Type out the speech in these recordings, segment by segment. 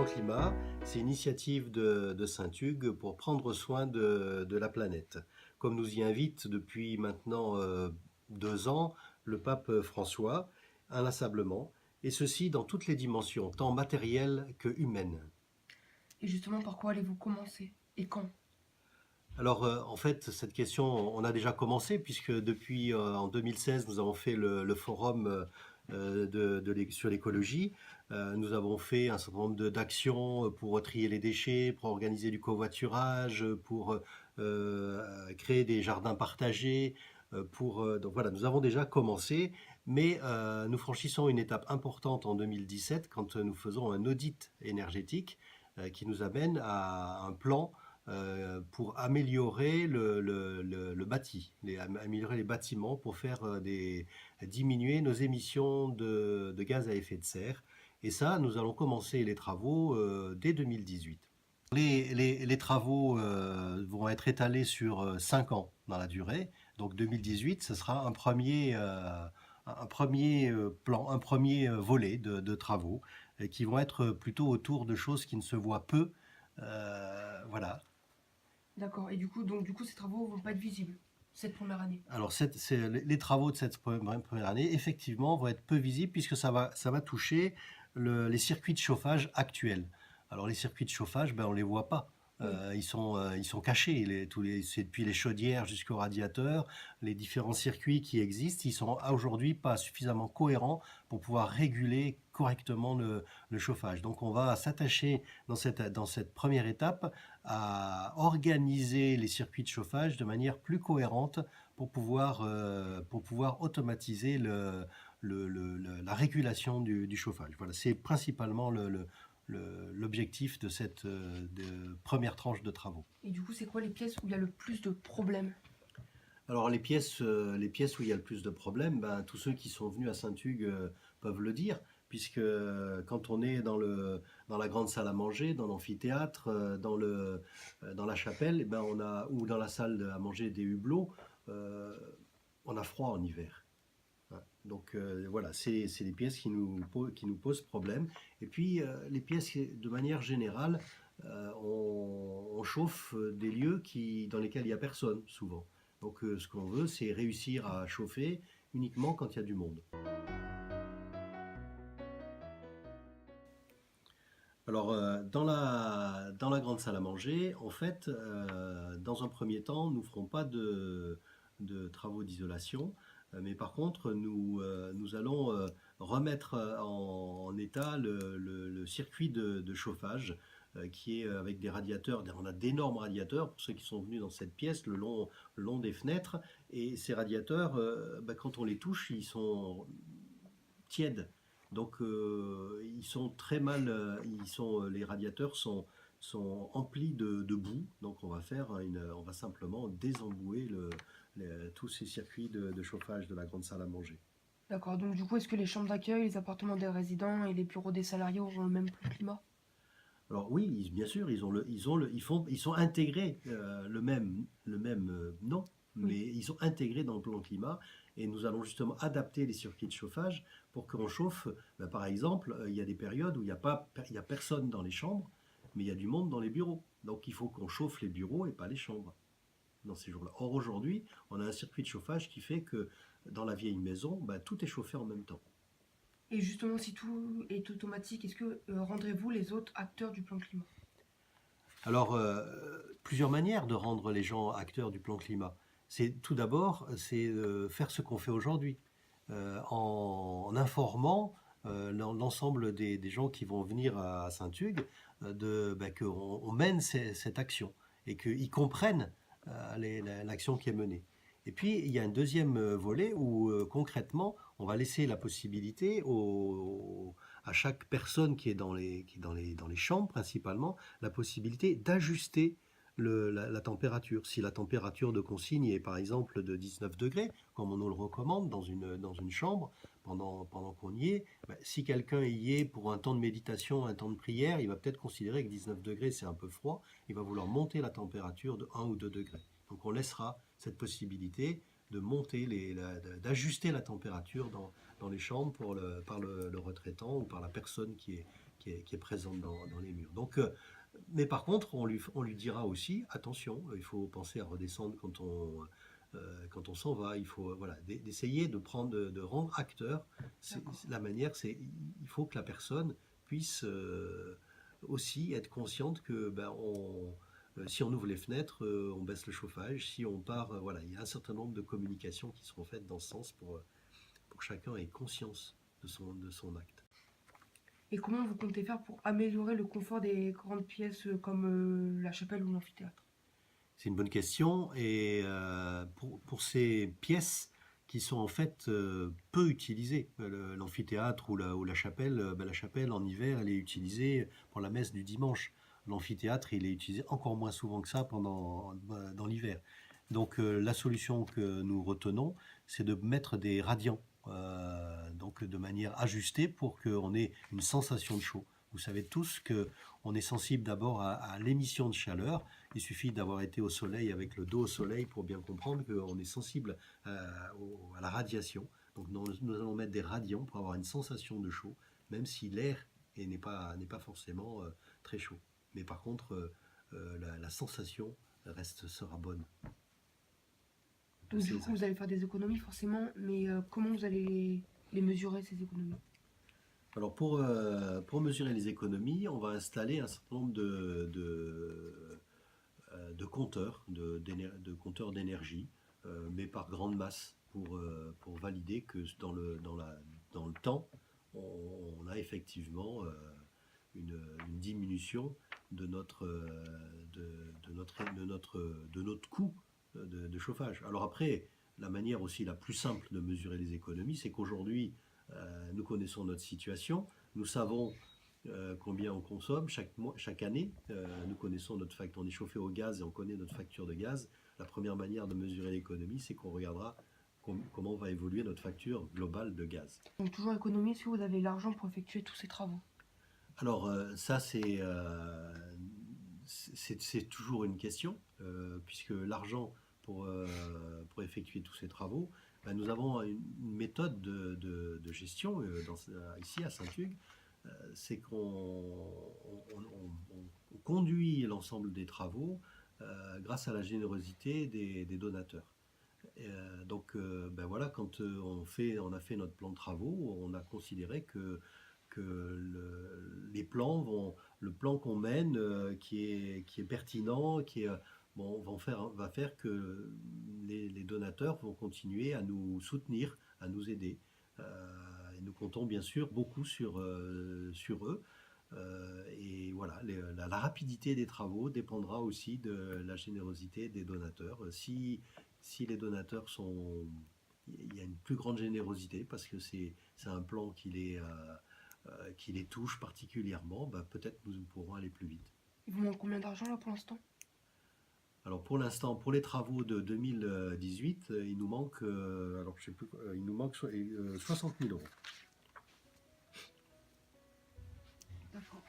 Plan Climat, c'est une initiative de Saint-Hugues pour prendre soin de la planète. Comme nous y invite depuis maintenant 2 ans le pape François, inlassablement, et ceci dans toutes les dimensions, tant matérielles que humaines. Et justement, par quoi allez-vous commencer? Et quand? Alors, en fait, cette question, on a déjà commencé, puisque depuis en 2016, nous avons fait le forum sur l'écologie. Nous avons fait un certain nombre d'actions pour trier les déchets, pour organiser du covoiturage, pour créer des jardins partagés. Donc voilà, nous avons déjà commencé, mais nous franchissons une étape importante en 2017 quand nous faisons un audit énergétique qui nous amène à un plan pour améliorer le bâti, améliorer les bâtiments pour faire diminuer nos émissions de gaz à effet de serre. Et ça, nous allons commencer les travaux dès 2018. Les travaux vont être étalés sur 5 ans dans la durée. Donc 2018, ce sera un premier plan, un premier volet de travaux qui vont être plutôt autour de choses qui ne se voient peu. Voilà. D'accord. Et du coup, ces travaux vont pas être visibles cette première année. Alors, les travaux de cette première année, effectivement, vont être peu visibles puisque ça va toucher les circuits de chauffage actuels. Alors, les circuits de chauffage, ben, on ne les voit pas. Oui. Ils sont cachés. C'est depuis les chaudières jusqu'aux radiateurs, les différents circuits qui existent, ils sont aujourd'hui pas suffisamment cohérents pour pouvoir réguler correctement le chauffage. Donc, on va s'attacher dans cette première étape à organiser les circuits de chauffage de manière plus cohérente pour pouvoir automatiser la régulation du chauffage. Voilà, c'est principalement l'objectif de cette première tranche de travaux. Et du coup, c'est quoi les pièces où il y a le plus de problèmes? Alors les pièces où il y a le plus de problèmes, ben, tous ceux qui sont venus à Saint-Hugues peuvent le dire, puisque quand on est dans la grande salle à manger, dans l'amphithéâtre, dans la chapelle, eh ben, ou dans la salle à manger des hublots, euh, on a froid en hiver. Hein. Donc voilà, c'est les pièces qui nous posent problème. Et puis les pièces, de manière générale, on chauffe des lieux dans lesquels il n'y a personne souvent. Donc ce qu'on veut, c'est réussir à chauffer uniquement quand il y a du monde. Alors dans la grande salle à manger, en fait, dans un premier temps, nous ne ferons pas de travaux d'isolation, mais par contre, nous allons remettre en état le circuit de chauffage qui est avec des radiateurs. On a d'énormes radiateurs pour ceux qui sont venus dans cette pièce le long des fenêtres. Et ces radiateurs, bah, quand on les touche, ils sont tièdes. Donc ils sont très mal, les radiateurs sont emplis de boue. Donc on va simplement désembouer tous ces circuits de chauffage de la grande salle à manger. D'accord. Donc du coup, est-ce que les chambres d'accueil, les appartements des résidents et les bureaux des salariés auront le même climat? Alors oui, bien sûr, ils sont intégrés, le même non, mais Oui. ils sont intégrés dans le plan climat et nous allons justement adapter les circuits de chauffage pour qu'on chauffe. Ben, par exemple, il y a des périodes où il y a personne dans les chambres, mais il y a du monde dans les bureaux. Donc il faut qu'on chauffe les bureaux et pas les chambres dans ces jours-là. Or aujourd'hui, on a un circuit de chauffage qui fait que dans la vieille maison, ben, tout est chauffé en même temps. Et justement, si tout est automatique, est-ce que rendrez-vous les autres acteurs du plan climat? Alors, plusieurs manières de rendre les gens acteurs du plan climat. Tout d'abord, c'est faire ce qu'on fait aujourd'hui, en informant l'ensemble des gens qui vont venir à Saint-Hugues qu'on mène cette action et qu'ils comprennent l'action qui est menée. Et puis, il y a un deuxième volet où concrètement, on va laisser la possibilité à chaque personne qui est dans les chambres principalement, la possibilité d'ajuster la température. Si la température de consigne est par exemple de 19 degrés, comme on nous le recommande dans une chambre, pendant qu'on y est, ben, si quelqu'un y est pour un temps de méditation, un temps de prière, il va peut-être considérer que 19 degrés c'est un peu froid, il va vouloir monter la température de 1 ou 2 degrés. Donc on laissera cette possibilité d'ajuster la température dans les chambres par le retraitant ou par la personne qui est présente dans les murs. Donc, mais par contre, on lui dira aussi, attention, il faut penser à redescendre quand on s'en va. Il faut voilà, d'essayer de rendre acteur. D'accord. La manière, il faut que la personne puisse aussi être consciente que si on ouvre les fenêtres, on baisse le chauffage. Si on part, voilà, il y a un certain nombre de communications qui seront faites dans ce sens pour que chacun ait conscience de son acte. Et comment vous comptez faire pour améliorer le confort des grandes pièces comme la chapelle ou l'amphithéâtre? C'est une bonne question. Et pour ces pièces qui sont en fait peu utilisées, l'amphithéâtre ou la chapelle, la chapelle en hiver, elle est utilisée pour la messe du dimanche. L'amphithéâtre, il est utilisé encore moins souvent que ça dans l'hiver. Donc la solution que nous retenons, c'est de mettre des radiants, donc de manière ajustée pour qu'on ait une sensation de chaud. Vous savez tous qu'on est sensible d'abord à l'émission de chaleur. Il suffit d'avoir été au soleil avec le dos au soleil pour bien comprendre qu'on est sensible à la radiation. Donc nous allons mettre des radiants pour avoir une sensation de chaud, même si l'air n'est pas forcément très chaud. Mais par contre, la sensation sera bonne. Donc du coup, vous allez faire des économies forcément, mais comment vous allez les mesurer, ces économies? Alors pour mesurer les économies, on va installer un certain nombre de compteurs, de compteurs d'énergie, mais par grande masse, pour valider que dans le temps, on a effectivement une diminution de notre coût de chauffage. Alors après, la manière aussi la plus simple de mesurer les économies, c'est qu'aujourd'hui, nous connaissons notre situation, nous savons combien on consomme chaque année. Nous connaissons notre facture, on est chauffé au gaz et on connaît notre facture de gaz. La première manière de mesurer l'économie, c'est qu'on regardera comment va évoluer notre facture globale de gaz. Donc toujours économie si vous avez l'argent pour effectuer tous ces travaux. Alors ça, c'est toujours une question, puisque l'argent pour effectuer tous ces travaux, nous avons une méthode de gestion ici à Saint-Hugues. C'est qu'on conduit l'ensemble des travaux grâce à la générosité des donateurs. Donc voilà, quand on a fait notre plan de travaux, on a considéré que le plan qu'on mène, qui est pertinent, va faire que les donateurs vont continuer à nous soutenir, à nous aider. Et nous comptons bien sûr beaucoup sur eux. Et voilà, la rapidité des travaux dépendra aussi de la générosité des donateurs. Si les donateurs il y a une plus grande générosité parce que c'est un plan qui les touche particulièrement, peut-être nous pourrons aller plus vite. Il vous manque combien d'argent là pour l'instant? Alors pour l'instant, pour les travaux de 2018, il nous manque, je sais plus, il nous manque 60 000 euros. D'accord.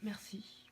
Merci.